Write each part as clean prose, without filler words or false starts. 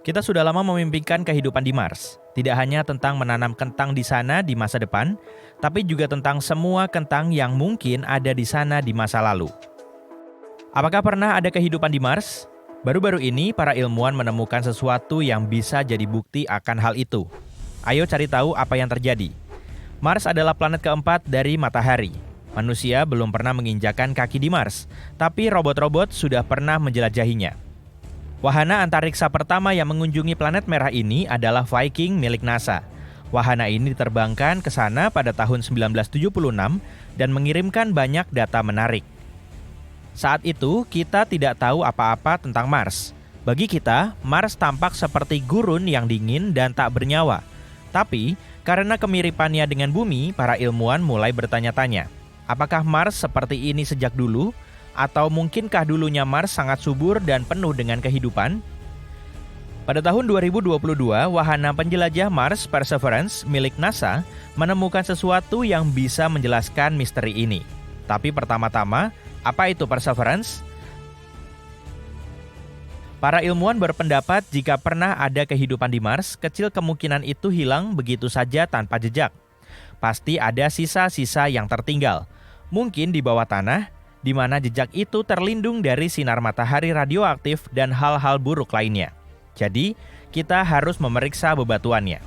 Kita sudah lama memimpikan kehidupan di Mars. Tidak hanya tentang menanam kentang di sana di masa depan, tapi juga tentang semua kentang yang mungkin ada di sana di masa lalu. Apakah pernah ada kehidupan di Mars? Baru-baru ini, para ilmuwan menemukan sesuatu yang bisa jadi bukti akan hal itu. Ayo cari tahu apa yang terjadi. Mars adalah planet keempat dari Matahari. Manusia belum pernah menginjakan kaki di Mars, tapi robot-robot sudah pernah menjelajahinya. Wahana antariksa pertama yang mengunjungi planet merah ini adalah Viking milik NASA. Wahana ini diterbangkan ke sana pada tahun 1976 dan mengirimkan banyak data menarik. Saat itu, kita tidak tahu apa-apa tentang Mars. Bagi kita, Mars tampak seperti gurun yang dingin dan tak bernyawa. Tapi, karena kemiripannya dengan bumi, para ilmuwan mulai bertanya-tanya, apakah Mars seperti ini sejak dulu? Atau mungkinkah dulunya Mars sangat subur dan penuh dengan kehidupan? Pada tahun 2022, wahana penjelajah Mars Perseverance milik NASA menemukan sesuatu yang bisa menjelaskan misteri ini. Tapi pertama-tama, apa itu Perseverance? Para ilmuwan berpendapat jika pernah ada kehidupan di Mars, kecil kemungkinan itu hilang begitu saja tanpa jejak. Pasti ada sisa-sisa yang tertinggal, mungkin di bawah tanah, di mana jejak itu terlindung dari sinar matahari radioaktif dan hal-hal buruk lainnya. Jadi, kita harus memeriksa bebatuannya.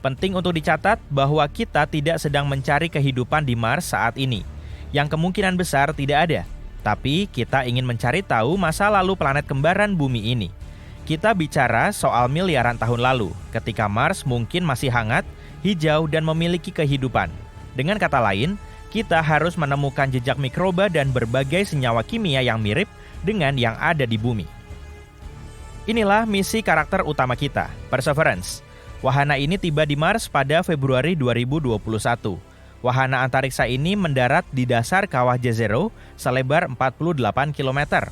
Penting untuk dicatat bahwa kita tidak sedang mencari kehidupan di Mars saat ini, yang kemungkinan besar tidak ada. Tapi, kita ingin mencari tahu masa lalu planet kembaran bumi ini. Kita bicara soal miliaran tahun lalu, ketika Mars mungkin masih hangat, hijau, dan memiliki kehidupan. Dengan kata lain, kita harus menemukan jejak mikroba dan berbagai senyawa kimia yang mirip dengan yang ada di bumi. Inilah misi karakter utama kita, Perseverance. Wahana ini tiba di Mars pada Februari 2021. Wahana antariksa ini mendarat di dasar kawah Jezero selebar 48 km.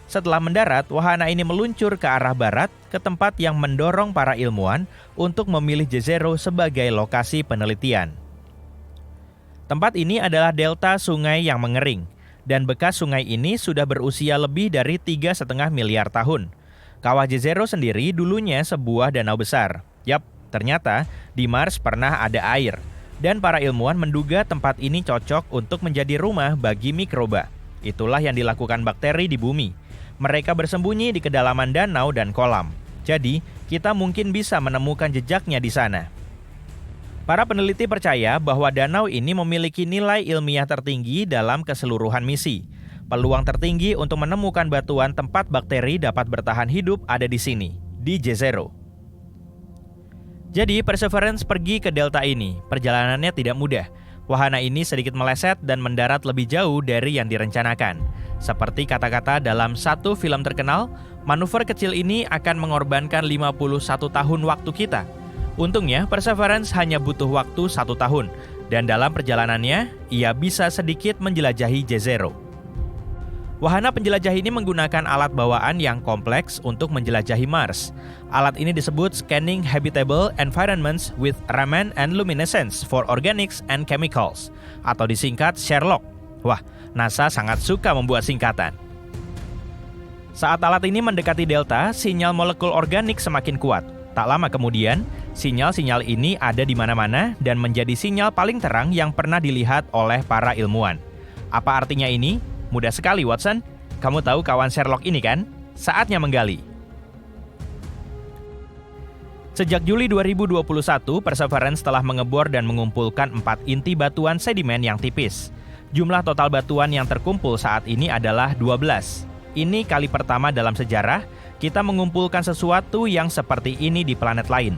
Setelah mendarat, wahana ini meluncur ke arah barat ke tempat yang mendorong para ilmuwan untuk memilih Jezero sebagai lokasi penelitian. Tempat ini adalah delta sungai yang mengering, dan bekas sungai ini sudah berusia lebih dari 3,5 miliar tahun. Kawah Jezero sendiri dulunya sebuah danau besar. Yap, ternyata di Mars pernah ada air, dan para ilmuwan menduga tempat ini cocok untuk menjadi rumah bagi mikroba. Itulah yang dilakukan bakteri di bumi. Mereka bersembunyi di kedalaman danau dan kolam. Jadi, kita mungkin bisa menemukan jejaknya di sana. Para peneliti percaya bahwa danau ini memiliki nilai ilmiah tertinggi dalam keseluruhan misi. Peluang tertinggi untuk menemukan batuan tempat bakteri dapat bertahan hidup ada di sini, di Jezero. Jadi, Perseverance pergi ke delta ini. Perjalanannya tidak mudah. Wahana ini sedikit meleset dan mendarat lebih jauh dari yang direncanakan. Seperti kata-kata dalam satu film terkenal, manuver kecil ini akan mengorbankan 51 tahun waktu kita. Untungnya, Perseverance hanya butuh waktu 1 tahun, dan dalam perjalanannya, ia bisa sedikit menjelajahi Jezero. Wahana penjelajah ini menggunakan alat bawaan yang kompleks untuk menjelajahi Mars. Alat ini disebut Scanning Habitable Environments with Raman and Luminescence for Organics and Chemicals, atau disingkat SHERLOC. Wah, NASA sangat suka membuat singkatan. Saat alat ini mendekati delta, sinyal molekul organik semakin kuat. Tak lama kemudian, sinyal-sinyal ini ada di mana-mana dan menjadi sinyal paling terang yang pernah dilihat oleh para ilmuwan. Apa artinya ini? Mudah sekali, Watson. Kamu tahu kawan Sherlock ini kan? Saatnya menggali. Sejak Juli 2021, Perseverance telah mengebor dan mengumpulkan 4 inti batuan sedimen yang tipis. Jumlah total batuan yang terkumpul saat ini adalah 12. Ini kali pertama dalam sejarah kita mengumpulkan sesuatu yang seperti ini di planet lain.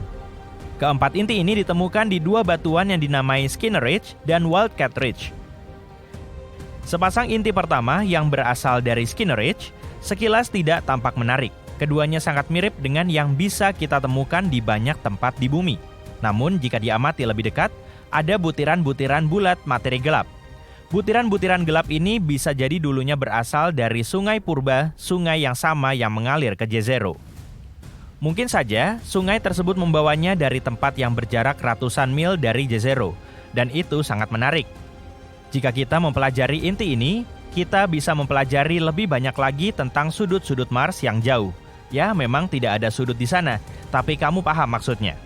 Keempat inti ini ditemukan di 2 batuan yang dinamai Skinner Ridge dan Wildcat Ridge. Sepasang inti pertama yang berasal dari Skinner Ridge sekilas tidak tampak menarik. Keduanya sangat mirip dengan yang bisa kita temukan di banyak tempat di bumi. Namun jika diamati lebih dekat, ada butiran-butiran bulat materi gelap. Butiran-butiran gelap ini bisa jadi dulunya berasal dari sungai purba, sungai yang sama yang mengalir ke Jezero. Mungkin saja sungai tersebut membawanya dari tempat yang berjarak ratusan mil dari Jezero, dan itu sangat menarik. Jika kita mempelajari inti ini, kita bisa mempelajari lebih banyak lagi tentang sudut-sudut Mars yang jauh. Ya, memang tidak ada sudut di sana, tapi kamu paham maksudnya.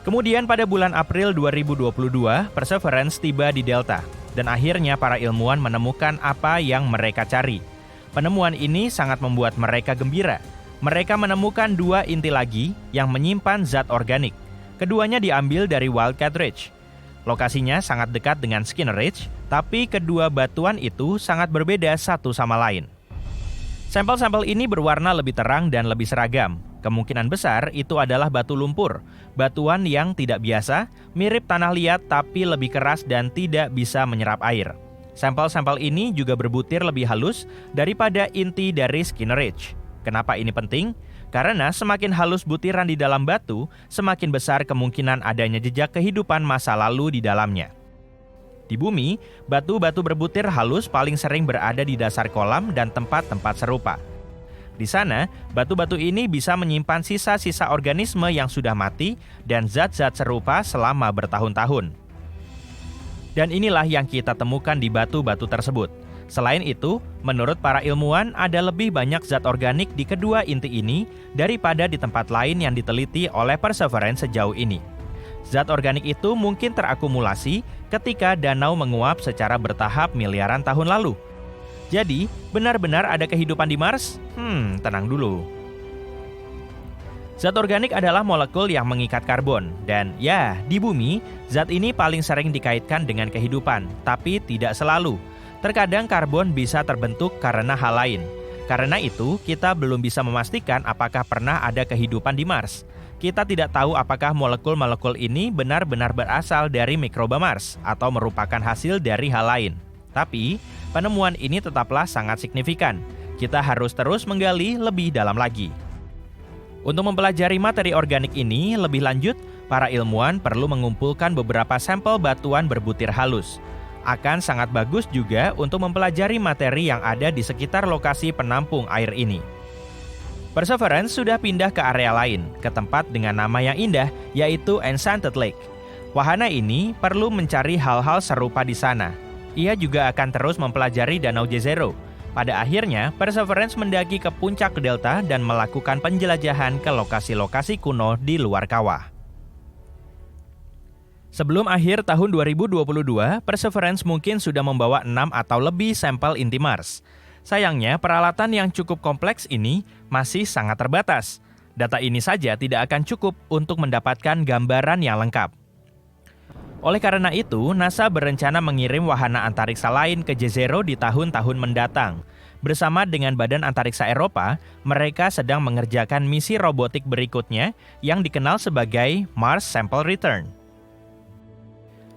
Kemudian pada bulan April 2022, Perseverance tiba di Delta, dan akhirnya para ilmuwan menemukan apa yang mereka cari. Penemuan ini sangat membuat mereka gembira. Mereka menemukan 2 inti lagi yang menyimpan zat organik. Keduanya diambil dari Wildcat Ridge. Lokasinya sangat dekat dengan Skinner Ridge, tapi kedua batuan itu sangat berbeda satu sama lain. Sampel-sampel ini berwarna lebih terang dan lebih seragam. Kemungkinan besar itu adalah batu lumpur, batuan yang tidak biasa, mirip tanah liat tapi lebih keras dan tidak bisa menyerap air. Sampel-sampel ini juga berbutir lebih halus daripada inti dari Skinner Ridge. Kenapa ini penting? Karena semakin halus butiran di dalam batu, semakin besar kemungkinan adanya jejak kehidupan masa lalu di dalamnya. Di bumi, batu-batu berbutir halus paling sering berada di dasar kolam dan tempat-tempat serupa. Di sana, batu-batu ini bisa menyimpan sisa-sisa organisme yang sudah mati dan zat-zat serupa selama bertahun-tahun. Dan inilah yang kita temukan di batu-batu tersebut. Selain itu, menurut para ilmuwan ada lebih banyak zat organik di kedua inti ini daripada di tempat lain yang diteliti oleh Perseverance sejauh ini. Zat organik itu mungkin terakumulasi ketika danau menguap secara bertahap miliaran tahun lalu. Jadi, benar-benar ada kehidupan di Mars? Tenang dulu. Zat organik adalah molekul yang mengikat karbon, dan ya, di bumi, zat ini paling sering dikaitkan dengan kehidupan, tapi tidak selalu. Terkadang karbon bisa terbentuk karena hal lain. Karena itu, kita belum bisa memastikan apakah pernah ada kehidupan di Mars. Kita tidak tahu apakah molekul-molekul ini benar-benar berasal dari mikroba Mars atau merupakan hasil dari hal lain. Tapi, penemuan ini tetaplah sangat signifikan. Kita harus terus menggali lebih dalam lagi. Untuk mempelajari materi organik ini lebih lanjut, para ilmuwan perlu mengumpulkan beberapa sampel batuan berbutir halus. Akan sangat bagus juga untuk mempelajari materi yang ada di sekitar lokasi penampung air ini. Perseverance sudah pindah ke area lain, ke tempat dengan nama yang indah, yaitu Enchanted Lake. Wahana ini perlu mencari hal-hal serupa di sana. Ia juga akan terus mempelajari Danau Jezero. Pada akhirnya, Perseverance mendaki ke puncak delta dan melakukan penjelajahan ke lokasi-lokasi kuno di luar kawah. Sebelum akhir tahun 2022, Perseverance mungkin sudah membawa 6 atau lebih sampel inti Mars. Sayangnya, peralatan yang cukup kompleks ini masih sangat terbatas. Data ini saja tidak akan cukup untuk mendapatkan gambaran yang lengkap. Oleh karena itu, NASA berencana mengirim wahana antariksa lain ke Jezero di tahun-tahun mendatang. Bersama dengan Badan Antariksa Eropa, mereka sedang mengerjakan misi robotik berikutnya yang dikenal sebagai Mars Sample Return.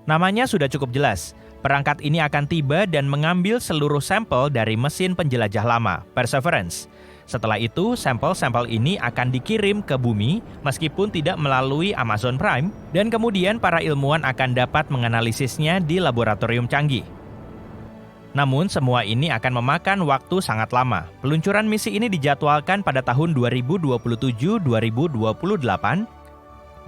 Namanya sudah cukup jelas. Perangkat ini akan tiba dan mengambil seluruh sampel dari mesin penjelajah lama, Perseverance. Setelah itu, sampel-sampel ini akan dikirim ke bumi meskipun tidak melalui Amazon Prime, dan kemudian para ilmuwan akan dapat menganalisisnya di laboratorium canggih. Namun, semua ini akan memakan waktu sangat lama. Peluncuran misi ini dijadwalkan pada tahun 2027-2028,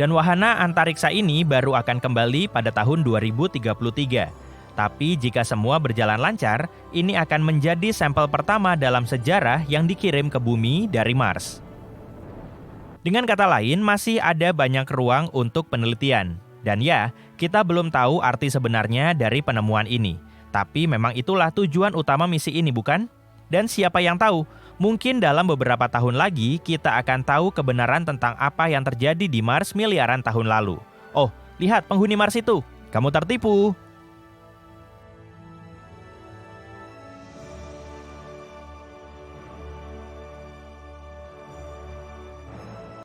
dan wahana antariksa ini baru akan kembali pada tahun 2033. Tapi jika semua berjalan lancar, ini akan menjadi sampel pertama dalam sejarah yang dikirim ke bumi dari Mars. Dengan kata lain, masih ada banyak ruang untuk penelitian. Dan ya, kita belum tahu arti sebenarnya dari penemuan ini. Tapi memang itulah tujuan utama misi ini, bukan? Dan siapa yang tahu, mungkin dalam beberapa tahun lagi kita akan tahu kebenaran tentang apa yang terjadi di Mars miliaran tahun lalu. Oh, lihat penghuni Mars itu. Kamu tertipu.